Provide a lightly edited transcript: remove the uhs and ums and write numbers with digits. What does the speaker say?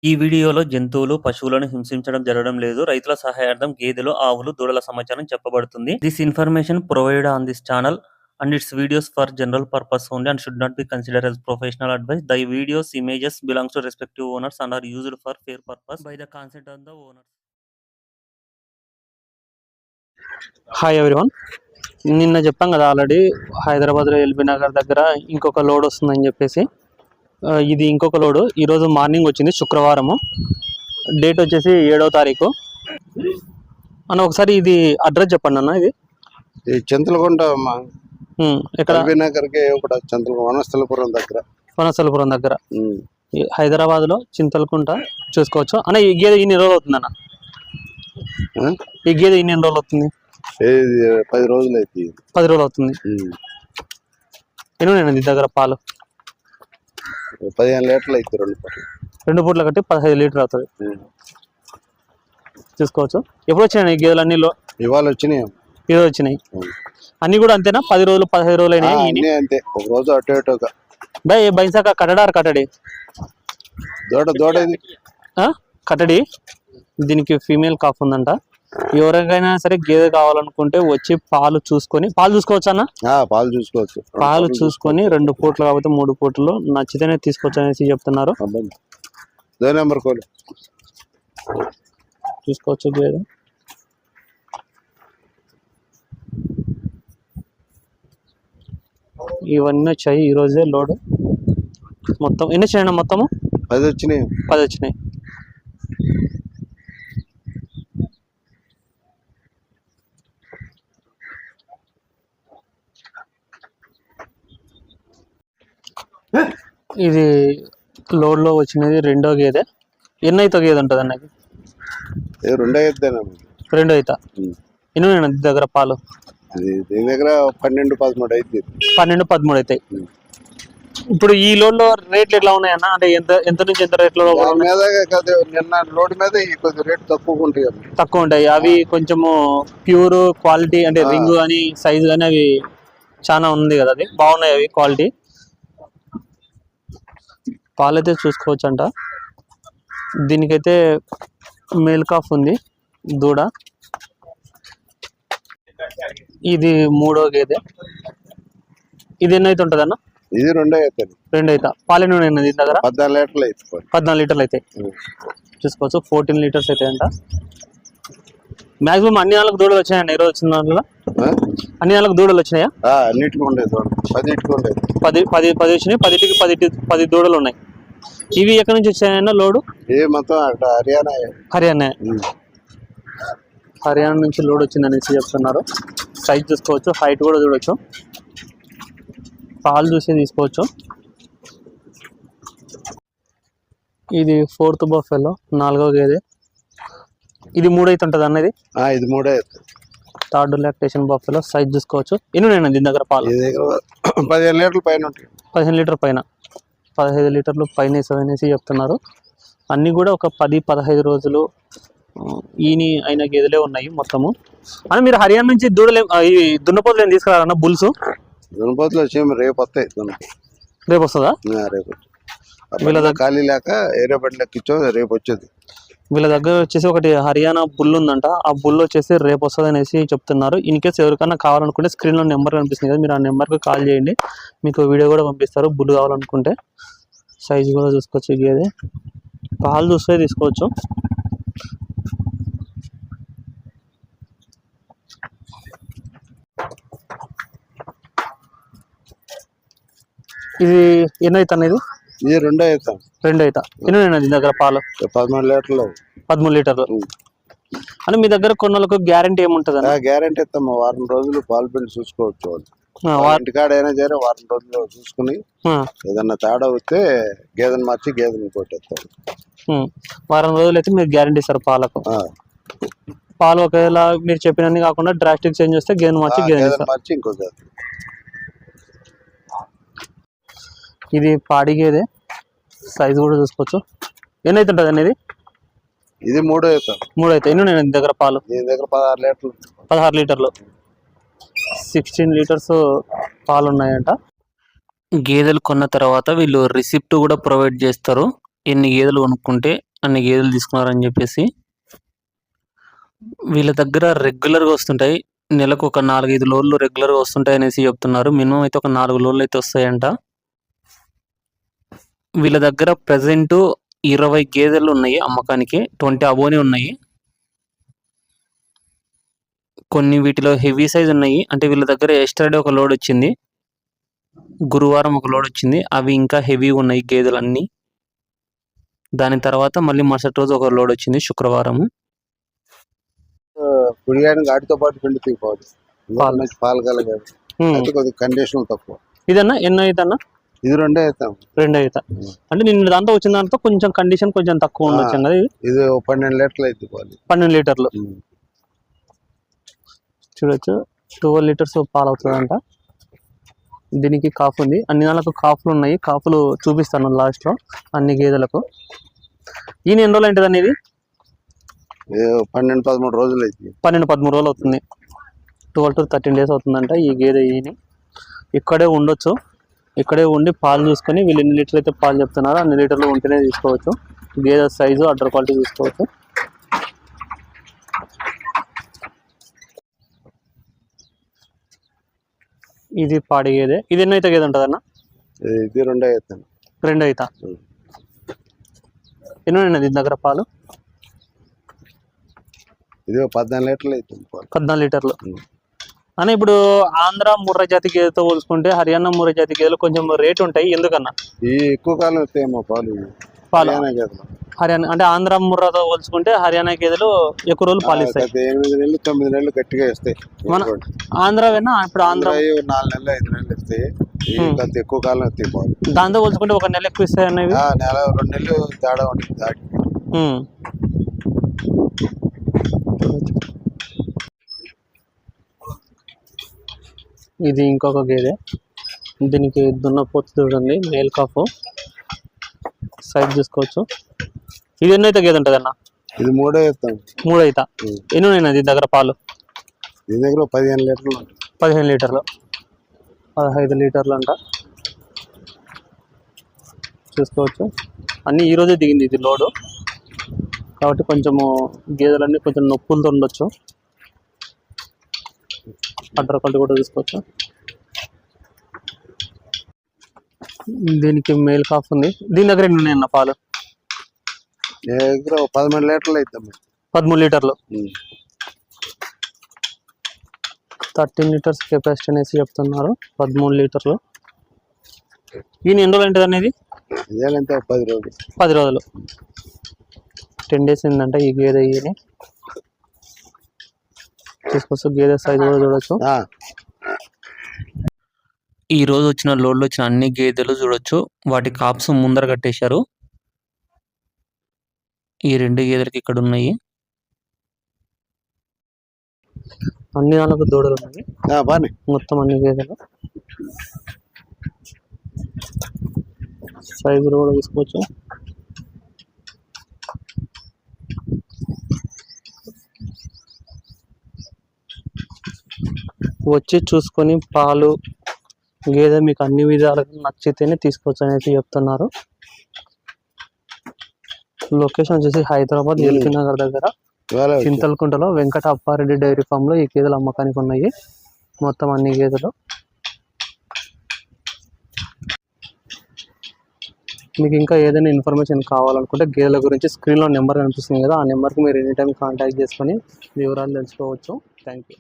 ఈ వీడియోలో జంతువులు, పశువులను హింసించడం జరగడం లేదు. రైతుల సహాయార్థం గేదెలు, ఆవులు, దూడల సమాచారం చెప్పబడుతుంది. This information provided on this channel and its videos for general purpose only and should not be considered as professional advice. The videos, images belongs to respective owners and are used for fair purpose by the consent of the owners. Hi everyone, నిన్న చెప్పాం కదా already హైదరాబాద్లో LB Nagar దగ్గర ఇంకొక load వస్తుందని చెప్పేసి. ఇది ఇంకొక లోడు ఈరోజు మార్నింగ్ వచ్చింది, శుక్రవారము. డేట్ వచ్చేసి 7వ తారీఖు అన్న. ఒకసారి ఇది అడ్రస్ చెప్పండి అన్న. ఇది చింతలగుంట ఎక్కడ? ఎల్బీ నగర్కి వనస్థలపురం దగ్గర హైదరాబాద్ లో చింతలకుంట చూసుకోవచ్చు అన్న. ఈ గేదె ఇన్ని రోజులు అవుతుంది అన్న? ఈ గేదె ఇన్ని రోజులు అవుతుంది? 10 రోజులు అయితే 10 రోజులు అవుతుంది. ఎన్ని నీ దగ్గర పాలు? 15 లీటర్లు అయితే 2 పూట్ల కట్టి 15 లీటర్ అవుతుంది. చూసుకోవచ్చు. ఎప్పుడు వచ్చినాయి ఈ గేదెలు? అన్ని ఇవాళ వచ్చినాయి, ఈరోజు వచ్చినాయి. అన్ని కూడా అంతేనా? 10 రోజులు 15 రోజులు అయినాయి అంతే. ఒక రోజు అటు ఇటుగా బైసాక కట్టడారు కట్టడి దూడ కట్టడి. దీనికి ఫీమేల్ కాఫ్ ఉందంట. ఎవరికైనా సరే గేదె కావాలనుకుంటే వచ్చి పాలు చూసుకోవచ్చు అన్న. పాలు చూసుకొని 2 పూట్లు కాకపోతే 3 పూటలు నచ్చితేనే తీసుకోవచ్చు అనేసి చెప్తున్నారు. చూసుకోవచ్చు గేదె. ఇవన్నీ వచ్చాయి ఈ రోజే లోడ్. మొత్తం ఎన్ని వచ్చినాయి? మొత్తము 10 వచ్చినాయి. 10 వచ్చినాయి. ఇది లోడ్ లో వచ్చినది 2వ గేదె. ఎన్ని అయితే గేదె ఉంటుంది అన్నది? 2 అవుతా. ఎన్ని దగ్గర పాలు? దీని దగ్గర 12-13 అయితే. 12-13 అవుతాయి. ఇప్పుడు ఈ లోడ్ లో రేట్లు ఎట్లా ఉన్నాయన్న? అంటే ఎంత నుంచి ఎంత రేట్లో? నిన్న లోడ్ మీద కొద్దిగా రేట్ తక్కువ ఉంటాయి. అవి కొంచెము ప్యూర్ క్వాలిటీ అంటే రింగ్ కానీ సైజు కానీ అవి చాలా ఉంది కదా, అది బాగున్నాయి అవి క్వాలిటీ. పాలైతే చూసుకోవచ్చు అంట. దీనికైతే మేల్ కాఫ్ ఉంది, దూడ. ఇది 3వ గేదె. ఇది ఎన్ని అయితే ఉంటుంది అన్న? ఇది 2 అవుతా. పాలు ఎన్ని ఉన్నాయి దీని దగ్గర? 14 లీటర్లు అయితే. 14 లీటర్లు అయితే చూసుకోవచ్చు. 14 లీటర్స్ అయితే అంట. మాక్సిమం అన్ని నెలలకు దూడలు వచ్చాయండి ఈరోజు వచ్చిన దాంట్లో? అన్ని నెలలకు దూడలు వచ్చినాయా? అన్నిటికీ ఉండేది 10 వచ్చినాయి. 10 దూడలు ఉన్నాయి. ఇవి ఎక్కడి నుంచి వచ్చాయన్నా లోడు? మొత్తం హర్యానా నుంచి లోడ్ వచ్చింది అనేసి చెప్తున్నారు. సైజ్ చూసుకోవచ్చు, హైట్ కూడా చూడవచ్చు, పాలు చూసి తీసుకోవచ్చు. ఇది 4th బఫెలో 4వ గేదె. ఇది 3 అయితే ఉంటుంది అన్నది. ఇది 3 అయితే. 3rd lactation buffalo. సైజ్ చూసుకోవచ్చు. ఎన్ని ఉన్నాయి దీని దగ్గర పాలు? 15 లీటర్ల పైన ఉంటాయి. 15 లీటర్ పైన, 15 లీటర్లు పైన అనేసి చెప్తున్నారు. అన్నీ కూడా ఒక 10-15 రోజులు అయిన గేదెలే ఉన్నాయి మొత్తము. అని మీరు హర్యానా నుంచి దూడలు ఈ దున్నపోతులు ఏం తీసుకురారన్న? బుల్స్ దున్నపోతులు వచ్చి రేపు వస్తాయి. రేపు వస్తుందా? రేపు వీళ్ళ దగ్గర ఖాళీ లేక ఏరే బండి ఎక్కించో రేపు వచ్చేది. వీళ్ళ దగ్గర వచ్చేసి ఒకటి హర్యానా బుల్ ఉందంట. ఆ బుల్ వచ్చేసి రేపు వస్తుంది అనేసి చెప్తున్నారు. ఇన్ కేసు ఎవరికైనా కావాలనుకుంటే స్క్రీన్లో నెంబర్ కనిపిస్తుంది కదా, మీరు ఆ నెంబర్కి కాల్ చేయండి, మీకు వీడియో కూడా పంపిస్తారు బుల్ కావాలనుకుంటే. సైజు కూడా చూసుకోవచ్చు. గేదె పాలు చూస్తే తీసుకోవచ్చు. ఇది ఎన్ని అవుతా అనేది? ఇది 2 అవుతా. 2 అవుతా. ఎన్ని దీని దగ్గర పాలు? 13 లీటర్లు. 13 లీటర్లు. అని మీ దగ్గర కొన్నలకు గ్యారంటీ ఏముంటుంది? గ్యారంటీ ఇస్తాము. వారం రోజులు పాలు పిండి చూసుకోవచ్చు. ఇంటికాడ అయినా సరే వారం రోజులు చూసుకుని ఏదన్నా తేడా వస్తే గేదెని మార్చి గేదెని కొట్టేస్తాం. వారం రోజులు అయితే మీరు గ్యారంటీ ఇస్తారు పాలకు. పాలు ఒకవేళ మీరు చెప్పినన్ని కాకుండా డ్రాస్టిక్ చేంజ్ వస్తే గేదెని మార్చి ఇంకో గేదె. ఇది పాడి గేదె. సైజు కూడా చూసుకోవచ్చు. ఎన్ని అయితే ఉంటుంది అనేది? ఇది 3 అవుతా. 3 అయితే. ఎన్ని ఉన్నాయి దగ్గర పాలు? దీని దగ్గర 16 లీటర్లు. 16 లీటర్లు. 16 లీటర్స్ పాలు ఉన్నాయంట. గేదెలు కొన్న తర్వాత వీళ్ళు రిసిప్ట్ కూడా ప్రొవైడ్ చేస్తారు. ఎన్ని గేదెలు కొనుక్కుంటే అన్ని గేదెలు తీసుకున్నారని చెప్పేసి. వీళ్ళ దగ్గర రెగ్యులర్గా వస్తుంటాయి, నెలకు ఒక 4-5 లోడ్లు రెగ్యులర్గా వస్తుంటాయి అనేసి చెప్తున్నారు. మినిమం అయితే ఒక 4 లోడ్లు అయితే వస్తాయంట. వీళ్ళ దగ్గర ప్రజెంట్ 20 గేదెలు ఉన్నాయి అమ్మకానికి, 20 అబోనే ఉన్నాయి. కొన్ని వీటిలో హెవీ సైజ్ ఉన్నాయి. అంటే వీళ్ళ దగ్గర ఎస్టర్డే ఒక లోడ్ వచ్చింది, గురువారం ఒక లోడ్ వచ్చింది. అవి ఇంకా హెవీగా ఉన్నాయి గేదెలన్నీ. దాని తర్వాత మళ్ళీ మరుసటి రోజు ఒక లోడ్ వచ్చింది శుక్రవారం. కుడియానికి వాటితో పాటు పిండి తీసుకోవాలి, పాలు కలగాలి. అయితే కొద్దిగా కండిషన్ తక్కువ. ఇదన్నా ఎన్నో అవుతా? ఇది 2 అవుతాం. 2 అవుతా. అంటే నిన్న దాంతో వచ్చిన దాంతో కొంచెం కండిషన్ కొంచెం తక్కువ ఉండొచ్చు కదా. ఇది 12 లీటర్లు అయితే పాలు. 12 లీటర్లు చూడొచ్చు. 12 లీటర్స్ పాలు అవుతుందంట. దీనికి కాఫ్ ఉంది, అన్ని నెలలకు కాఫ్లు ఉన్నాయి. కాఫ్లు చూపిస్తాను లాస్ట్లో అన్ని గేదెలకు. ఈయన ఎన్ని రోజులు ఏంటిది అనేది? 12-13 రోజులు అయితే. 12-13 రోజులు అవుతుంది. 12 to 13 days అవుతుందంట ఈ గేదె. ఈయన ఇక్కడే ఉండొచ్చు, ఇక్కడే ఉండి పాలు చూసుకొని వీళ్ళు ఎన్ని లీటర్లు అయితే పాలు చెప్తున్నారో అన్ని లీటర్లు ఉంటేనే తీసుకోవచ్చు. గేదె సైజు అడ్డర్ క్వాలిటీ తీసుకోవచ్చు. ఇది పాడి గేదె. ఇది ఎన్నో అయితే గేదె ఉంటుంది అన్న? ఇది 2 అవుతాను. 2 అవుతా. ఎన్నో దీని దగ్గర పాలు? ఇది 14 లీటర్లు అవుతుంది. 14 లీటర్లు. అని ఇప్పుడు ఆంధ్ర ముర్రా జాతి గేదెతో పోల్చుకుంటే హర్యానా ముర్రా జాతి గేదెలు కొంచెం రేట్ ఉంటాయి, ఎందుకన్నా? ఈ ఎక్కువ కాలం వస్తాయేమో పాలు. హర్యానా అంటే ఆంధ్ర ముర్రాతో పోల్చుకుంటే హర్యానా గేదెలు ఎక్కువ రోజులు పాలు ఇస్తాయి. 8 నెలలు 9 నెలలు గట్టిగా ఇస్తాయి. మన ఆంధ్రవేనా? ఇప్పుడు ఆంధ్ర 4 నెలలు 5 నెలలు ఇస్తాయి. ఎక్కువ కాలం వస్తాయి పాలు. దాంతో పోల్చుకుంటే 1 నెల ఎక్కువ ఇస్తాయి అనేవి. నెల 2 నెలలు తేడా ఉంటుంది. ఇది ఇంకొక గేదె. దీనికి దున్నపోతు చూడండి, మేల్ కాఫ్. సైజ్ చూసుకోవచ్చు. ఇది ఎన్నో అయితే గేదె ఉంటుంది అన్న? ఇది 3 అవుతాం. 3 అవుతా. ఎన్నో ఉన్నాయి దీని దగ్గర పాలు? దీని దగ్గర 15 లీటర్లు. 15 లీటర్లు, 15 లీటర్లు అంట. చూసుకోవచ్చు. అన్నీ ఈరోజే దిగింది ఇది లోడు, కాబట్టి కొంచెము గేదెలన్నీ కొంచెం నొప్పులతో ఉండొచ్చు. అడ్డర్ క్వాలిటీ కూడా తీసుకోవచ్చు. దీనికి మేల్ కాఫ్ ఉంది. దీని దగ్గర ఎన్ని ఉన్నాయన్న పాలు? దగ్గర 13 లీటర్లు అవుతాం. 13 లీటర్లు. 13 లీటర్స్ కెపాసిటీ అనేసి చెప్తున్నారు. 13 లీటర్లు. ఈయన ఎన్ని రోజులు ఉంటుంది అనేది? 10 రోజులు. 10 రోజులు, 10 days ఏంటంటే ఈ గేదె. ఈయన చూసుకోవచ్చు. గేదె సైజు కూడా చూడొచ్చు. ఈ రోజు వచ్చిన లోడ్లు వచ్చిన అన్ని గేదెలు చూడొచ్చు. వాటి కాప్స్ ముందర కట్టేశారు. ఈ 2 గేదెలకి ఇక్కడ ఉన్నాయి. అన్ని దానికి దూడలు ఉన్నాయి మొత్తం అన్ని గేదెలు. సైజులు కూడా తీసుకోవచ్చు. వచ్చి చూసుకొని పాలు గేదె మీకు అన్ని విధాలుగా నచ్చితేనే తీసుకోవచ్చు అనేసి చెప్తున్నారు. లొకేషన్ వచ్చేసి హైదరాబాద్ ఎల్బీ నగర్ దగ్గర చింతలకుంటలో వెంకట అప్పారెడ్డి డైరీ ఫామ్ లో ఈ గేదెలు అమ్మకానికి ఉన్నాయి. మొత్తం అన్ని గేదెలు. మీకు ఇంకా ఏదైనా ఇన్ఫర్మేషన్ కావాలనుకుంటే గేదెల గురించి స్క్రీన్లో నెంబర్ కనిపిస్తుంది కదా, ఆ నెంబర్కి మీరు ఎనీ టైం కాంటాక్ట్ చేసుకొని వివరాలు తెలుసుకోవచ్చు. Thank you.